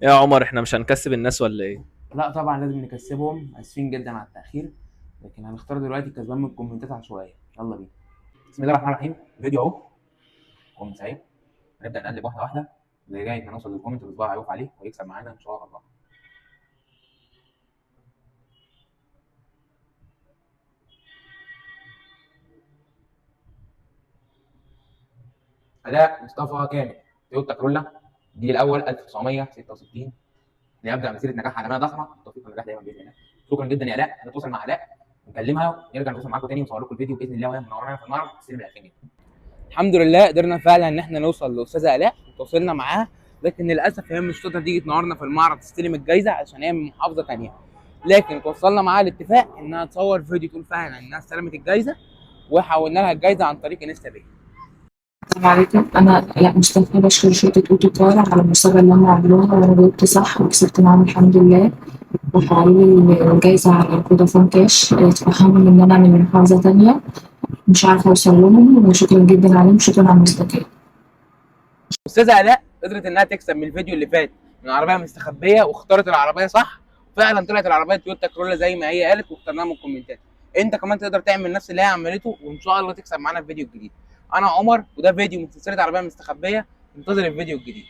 إيه يا عمر، احنا مش هنكسب الناس ولا ايه؟ لا طبعا لازم نكسبهم، اسفين جدا على التاخير. لكن هنختار دلوقتي الكسبان من الكومنتات عشوائيه. يلا بينا. بسم الله الرحمن الرحيم. الفيديو اهو. كومنت سعيد. نبدا نقلب واحده واحده لغايه ما نوصل للكومنت اللي صباعي هيقف عليه ويكسب معانا ان شاء الله. اداء مصطفى كامل. تويوتا كرولا. الجيل الاول 1966. ليبدا مسيره نجاح عالميه ضخمه. التوفيق والنجاح دايما باذن الله. شكرا جدا يا الاء. نتواصل مع الاء نكلمها ونرجع نتواصل معاكم تاني ونصور لكم الفيديو باذن الله وهي منورانا في المعرض تستلم ال 2000 جنيه. الحمد لله قدرنا فعلا ان احنا نوصل لاستاذه الاء وتواصلنا معاها. لكن للاسف هي مش تقدر تيجي تنورنا في المعرض تستلم الجائزه عشان هي من محافظه ثانيه. لكن توصلنا معاها الاتفاق انها تصور فيديو تقول فعلا انها استلمت الجائزه، وحولنا لها الجائزه عن طريق انستا باي. السلام عليكم. أنا آلاء مصطفى، بشكر شركة أوتو كار على المسابقة اللي هم عملوها، وأنا جاوبت صح وكسبت معاهم الحمد لله. وحقيقي الجايزة على فودافون كاش. اتفهموا إن أنا من محافظة تانية مش عارفة أوصل لهم، وشكرا جدا عليهم، شكرا على المصداقية. استاذه الاء قدرت انها تكسب من الفيديو اللي فات من عربيه مستخبيه واختارت العربيه صح. فعلا طلعت العربيه تويوتا كرولا زي ما هي قالت واخترناها من الكومنتات. انت كمان تقدر تعمل نفس اللي هي عملته وان شاء الله تكسب معانا في فيديو الجديد. انا عمر وده فيديو من سلسله عربيه مستخبيه. انتظر الفيديو الجديد.